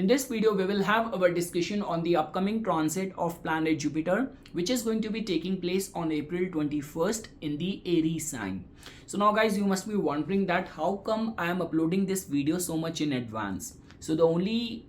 In this video, we will have our discussion on the upcoming transit of planet Jupiter, which is going to be taking place on April 21st in the Aries sign. So now guys, you must be wondering that how come I am uploading this video so much in advance. So the only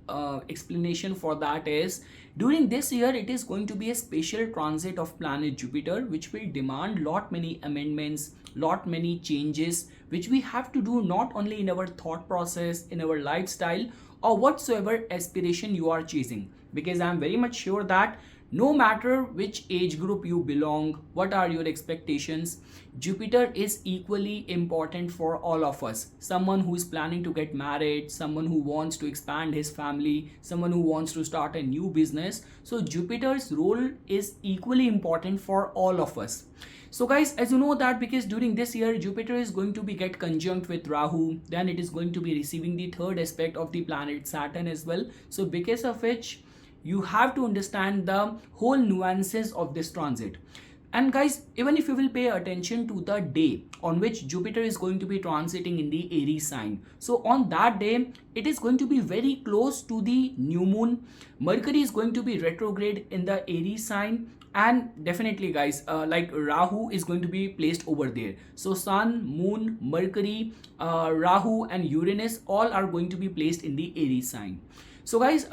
explanation for that is during this year it is going to be a special transit of planet Jupiter, which will demand lot many amendments, lot many changes, which we have to do not only in our thought process, in our lifestyle, or whatsoever aspiration you are chasing. Because I am very much sure that no matter which age group you belong, what are your expectations, Jupiter is equally important for all of us. Someone who is planning to get married, someone who wants to expand his family, someone who wants to start a new business. So Jupiter's role is equally important for all of us. So guys, as you know that because during this year Jupiter is going to be get conjunct with Rahu, then it is going to be receiving the third aspect of the planet Saturn as well. So because of which you have to understand the whole nuances of this transit. And guys, even if you will pay attention to the day on which Jupiter is going to be transiting in the Aries sign, so on that day it is going to be very close to the new moon. Mercury is going to be retrograde in the Aries sign, and definitely guys, like Rahu is going to be placed over there. So Sun, Moon, Mercury, Rahu and Uranus all are going to be placed in the Aries sign. So guys,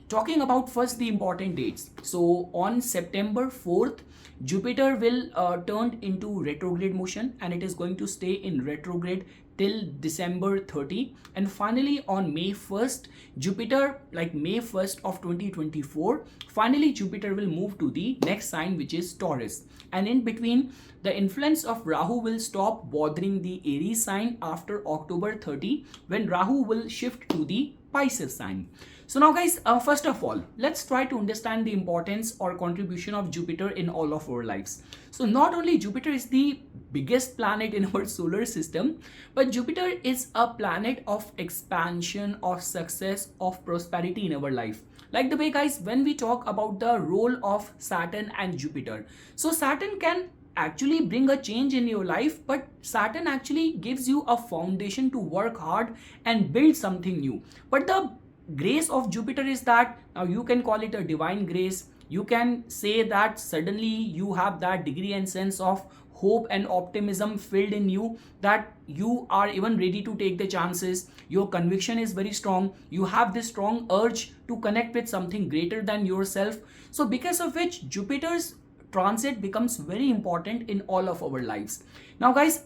talking about first the important dates. So on September 4th, Jupiter will turn into retrograde motion, and it is going to stay in retrograde till December 30. And finally on May 1st, Jupiter, like May 1st of 2024, finally Jupiter will move to the next sign, which is Taurus. And in between, the influence of Rahu will stop bothering the Aries sign after October 30, when Rahu will shift to the Pisces sign. So now guys, first of all, let's try to understand the importance or contribution of Jupiter in all of our lives. So not only Jupiter is the biggest planet in our solar system, but Jupiter is a planet of expansion, of success, of prosperity in our life. Like the way guys, when we talk about the role of Saturn and Jupiter, so Saturn can actually bring a change in your life, but Saturn actually gives you a foundation to work hard and build something new. But the grace of Jupiter is that now you can call it a divine grace. You can say that suddenly you have that degree and sense of hope and optimism filled in you, that you are even ready to take the chances. Your conviction is very strong. You have this strong urge to connect with something greater than yourself. So because of which Jupiter's transit becomes very important in all of our lives. Now guys,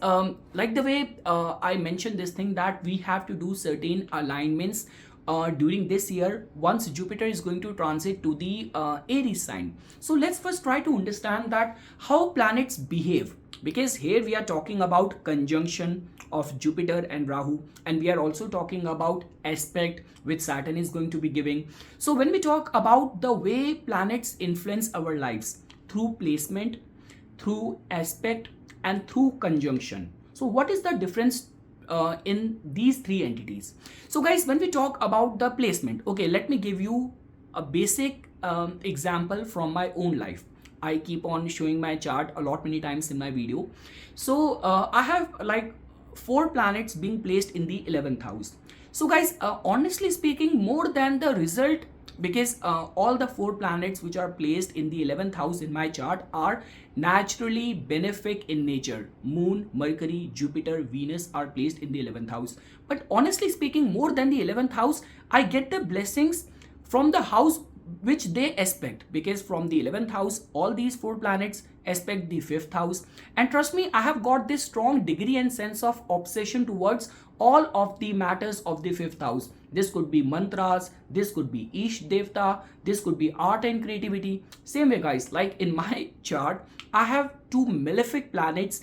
like the way I mentioned this thing that we have to do certain alignments during this year once Jupiter is going to transit to the Aries sign. So let's first try to understand that how planets behave, because here we are talking about conjunction of Jupiter and Rahu, and we are also talking about aspect which Saturn is going to be giving. So when we talk about the way planets influence our lives through placement, through aspect and through conjunction, so what is the difference in these three entities? So guys, when we talk about the placement, okay, let me give you a basic example from my own life. I keep on showing my chart a lot many times in my video. So I have like 4 planets being placed in the 11th house. So guys, honestly speaking, more than the result, because all the 4 planets which are placed in the 11th house in my chart are naturally benefic in nature. Moon, Mercury, Jupiter, Venus are placed in the 11th house. But honestly speaking, more than the 11th house, I get the blessings from the house which they aspect, because from the 11th house all these 4 planets aspect the 5th house. And trust me, I have got this strong degree and sense of obsession towards all of the matters of the 5th house. This could be mantras, this could be Ish Devta, this could be art and creativity. Same way guys, like in my chart, I have 2 malefic planets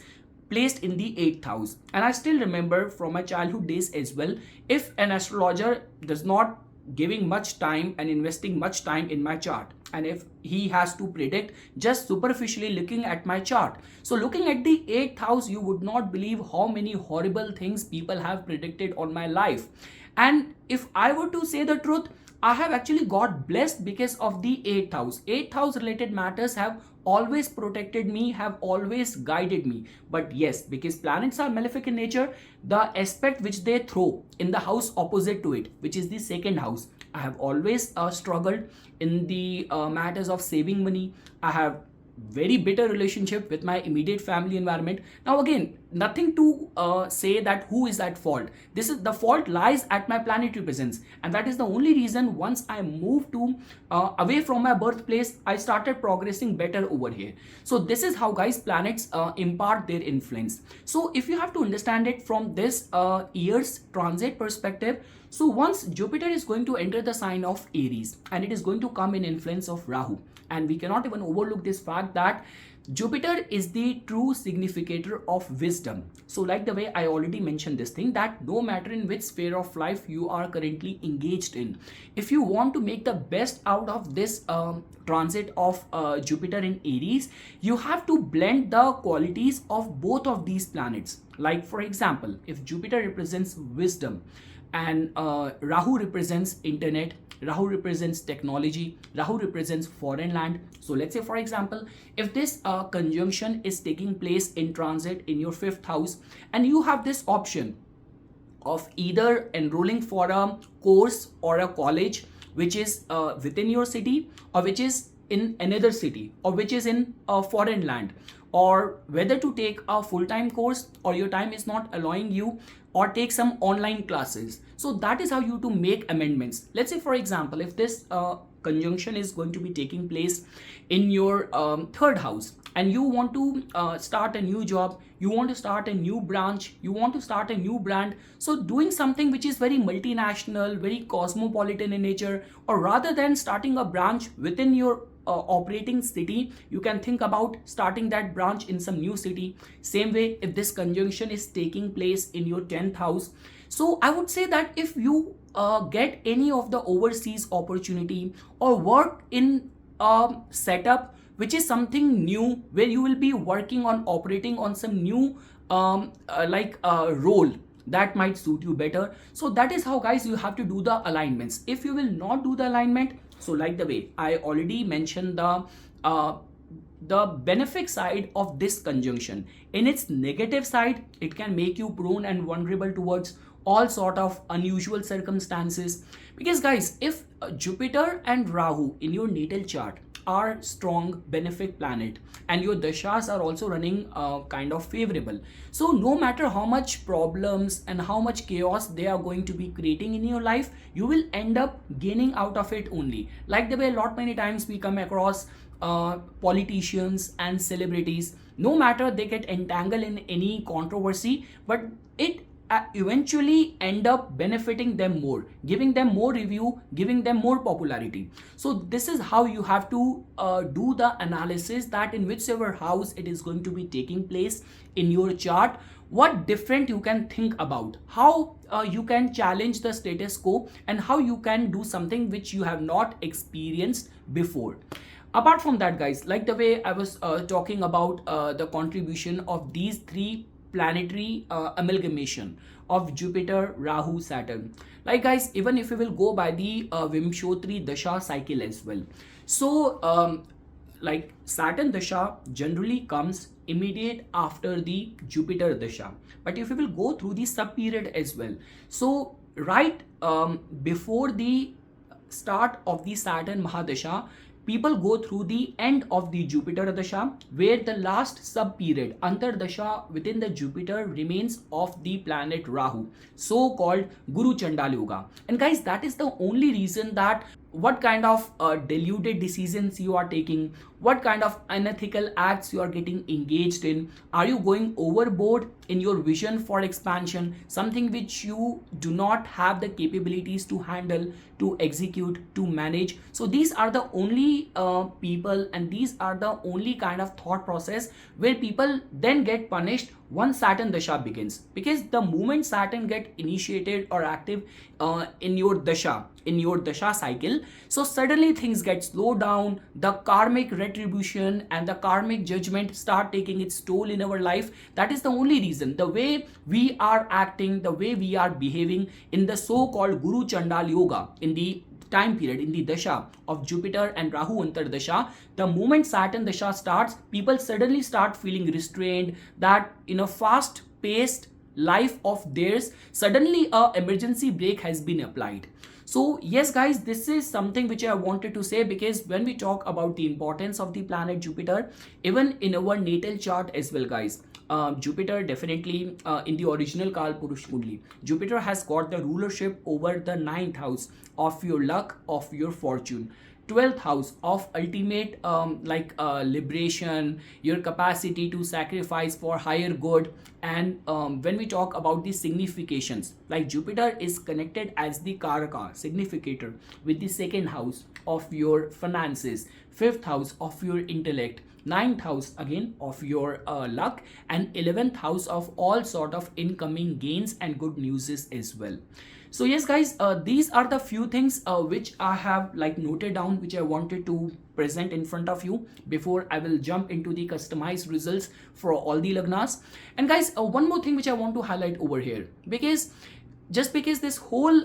placed in the 8th house. And I still remember from my childhood days as well, if an astrologer does not giving much time and investing much time in my chart, and if he has to predict just superficially looking at my chart, so looking at the 8th house, you would not believe how many horrible things people have predicted on my life. And if I were to say the truth, I have actually got blessed because of the 8th house. 8th house related matters have always protected me, have always guided me. But yes, because planets are malefic in nature, the aspect which they throw in the house opposite to it, which is the 2nd house, I have always struggled in the matters of saving money. I have very bitter relationship with my immediate family environment. Now again, nothing to say that who is at fault. This is the fault lies at my planetary presence, and that is the only reason once I moved to away from my birthplace, I started progressing better over here. So this is how guys planets impart their influence. So if you have to understand it from this year's transit perspective, so once Jupiter is going to enter the sign of Aries and it is going to come in influence of Rahu, and we cannot even overlook this fact that Jupiter is the true significator of wisdom. So like the way I already mentioned this thing, that no matter in which sphere of life you are currently engaged in, if you want to make the best out of this transit of Jupiter in Aries, you have to blend the qualities of both of these planets. Like for example, if Jupiter represents wisdom and Rahu represents internet, Rahu represents technology, Rahu represents foreign land. So let's say for example, if this conjunction is taking place in transit in your 5th house, and you have this option of either enrolling for a course or a college which is within your city, or which is in another city, or which is in a foreign land, or whether to take a full-time course or your time is not allowing you, or take some online classes. So that is how you to make amendments. Let's say for example, if this conjunction is going to be taking place in your 3rd house, and you want to start a new job, you want to start a new branch, you want to start a new brand, so doing something which is very multinational, very cosmopolitan in nature, or rather than starting a branch within your operating city, you can think about starting that branch in some new city. Same way, if this conjunction is taking place in your 10th house, so I would say that if you get any of the overseas opportunity or work in a setup which is something new, where you will be working on operating on some new role that might suit you better. So that is how guys you have to do the alignments. If you will not do the alignment, so like the way I already mentioned the benefic side of this conjunction, in its negative side, it can make you prone and vulnerable towards all sort of unusual circumstances. Because guys, if Jupiter and Rahu in your natal chart are strong benefic planet, and your dashas are also running kind of favorable, so no matter how much problems and how much chaos they are going to be creating in your life, you will end up gaining out of it only. Like the way many times we come across politicians and celebrities, no matter they get entangled in any controversy, but it eventually end up benefiting them more, giving them more review, giving them more popularity. So this is how you have to do the analysis, that in whichever house it is going to be taking place in your chart, what different you can think about, how you can challenge the status quo, and how you can do something which you have not experienced before. Apart from that guys, like the way I was talking about the contribution of these 3 planetary amalgamation of Jupiter, Rahu, Saturn. Like guys, even if we will go by the Vimshotri Dasha cycle as well, so like Saturn Dasha generally comes immediate after the Jupiter Dasha, but if we will go through the sub period as well, so right before the start of the Saturn Mahadasha, people go through the end of the Jupiter Dasha, where the last sub period Antar Dasha within the Jupiter remains of the planet Rahu, so called Guru Chandal Yoga. And guys, that is the only reason that what kind of deluded decisions you are taking, what kind of unethical acts you are getting engaged in, are you going overboard in your vision for expansion, something which you do not have the capabilities to handle, to execute, to manage. So these are the only people, and these are the only kind of thought process where people then get punished once Saturn Dasha begins. Because the moment Saturn get initiated or active in your Dasha cycle, so suddenly things get slowed down, the karmic retribution and the karmic judgment start taking its toll in our life. That is the only reason, the way we are acting, the way we are behaving in the so-called Guru Chandal Yoga, in the time period, in the Dasha of Jupiter and Rahu Antar Dasha, the moment Saturn Dasha starts, people suddenly start feeling restrained, that in a fast paced life of theirs, suddenly a emergency brake has been applied. So yes guys, this is something which I wanted to say, because when we talk about the importance of the planet Jupiter, even in our natal chart as well guys, Jupiter definitely in the original Kal Purush Kundli, Jupiter has got the rulership over the ninth house of your luck, of your fortune, 12th house of ultimate liberation, your capacity to sacrifice for higher good. And when we talk about the significations, like Jupiter is connected as the karaka significator with the second house of your finances, fifth house of your intellect, ninth house again of your luck, and 11th house of all sort of incoming gains and good news as well. So yes guys, these are the few things which I have like noted down, which I wanted to present in front of you before I will jump into the customized results for all the lagnas. And guys, one more thing which I want to highlight over here, because just because this whole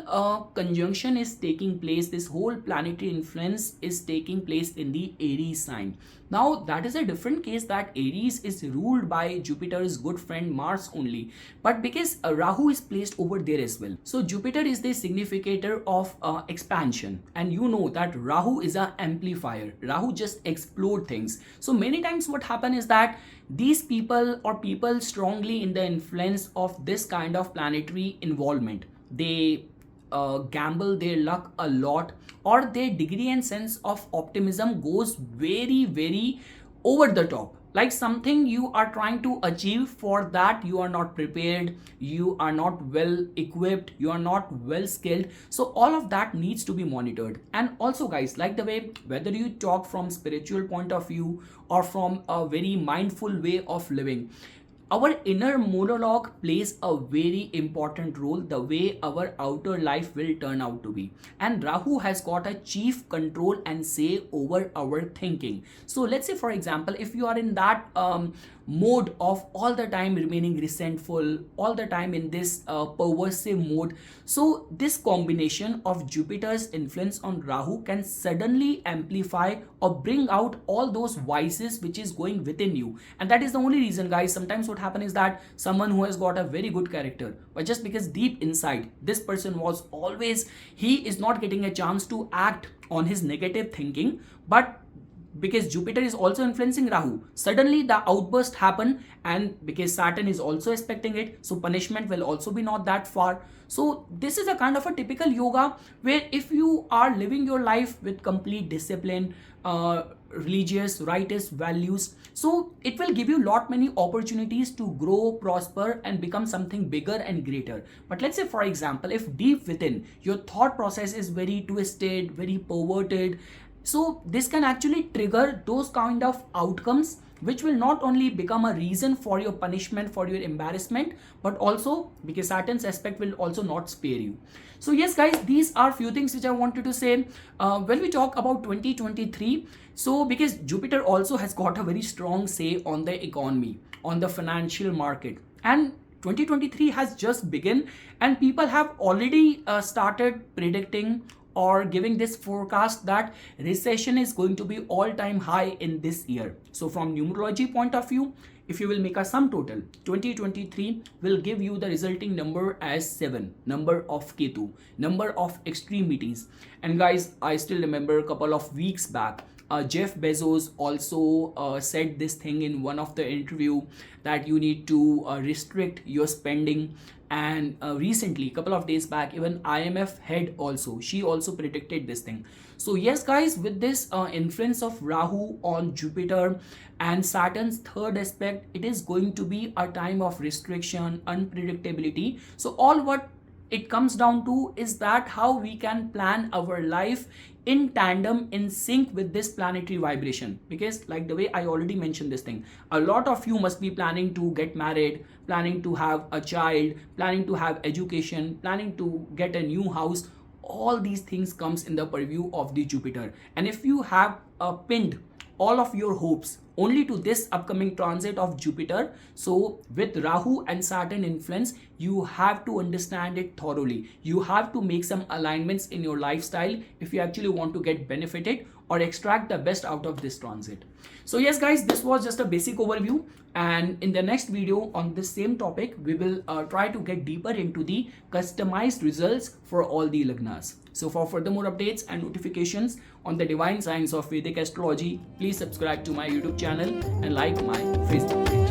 conjunction is taking place, this whole planetary influence is taking place in the Aries sign. Now that is a different case, that Aries is ruled by Jupiter's good friend Mars only, but because Rahu is placed over there as well. So Jupiter is the significator of expansion, and you know that Rahu is an amplifier. Rahu just explode things. So many times what happen is that these people, or people strongly in the influence of this kind of planetary involvement, they gamble their luck a lot, or their degree and sense of optimism goes very over the top. Like something you are trying to achieve, for that you are not prepared, you are not well equipped, you are not well skilled. So all of that needs to be monitored. And also guys, like the way, whether you talk from spiritual point of view or from a very mindful way of living, our inner monologue plays a very important role, the way our outer life will turn out to be. And Rahu has got a chief control and say over our thinking. So let's say for example, if you are in that mode of all the time remaining resentful, all the time in this perversive mode, so this combination of Jupiter's influence on Rahu can suddenly amplify or bring out all those vices which is going within you. And that is the only reason guys, sometimes what happen is that someone who has got a very good character, but just because deep inside this person was always, he is not getting a chance to act on his negative thinking, but because Jupiter is also influencing Rahu, suddenly the outburst happen, and because Saturn is also expecting it, so punishment will also be not that far. So this is a kind of a typical yoga, where if you are living your life with complete discipline, religious, righteous values, so it will give you lot many opportunities to grow, prosper, and become something bigger and greater. But let's say for example, if deep within your thought process is very twisted, very perverted, so this can actually trigger those kind of outcomes, which will not only become a reason for your punishment, for your embarrassment, but also because Saturn's aspect will also not spare you. So yes guys, these are few things which I wanted to say. When we talk about 2023, so because Jupiter also has got a very strong say on the economy, on the financial market, and 2023 has just begun, and people have already started predicting or giving this forecast that recession is going to be all-time high in this year. So from numerology point of view, if you will make a sum total, 2023 will give you the resulting number as 7, number of Ketu, number of extremities. And guys, I still remember a couple of weeks back, Jeff Bezos also said this thing in one of the interview, that you need to restrict your spending. And recently, couple of days back, even IMF head also, she also predicted this thing. So yes guys, with this influence of Rahu on Jupiter and Saturn's third aspect, it is going to be a time of restriction, unpredictability. So all what it comes down to is that how we can plan our life in tandem, in sync with this planetary vibration. Because like the way I already mentioned this thing, a lot of you must be planning to get married, planning to have a child, planning to have education, planning to get a new house. All these things comes in the purview of the Jupiter. And if you have pinned all of your hopes, only to this upcoming transit of Jupiter. So with Rahu and Saturn influence, you have to understand it thoroughly. You have to make some alignments in your lifestyle if you actually want to get benefited or extract the best out of this transit. So yes guys, this was just a basic overview, and in the next video on this same topic we will try to get deeper into the customized results for all the lagnas. So for further more updates and notifications on the divine science of Vedic astrology, please subscribe to my YouTube channel and like my Facebook page.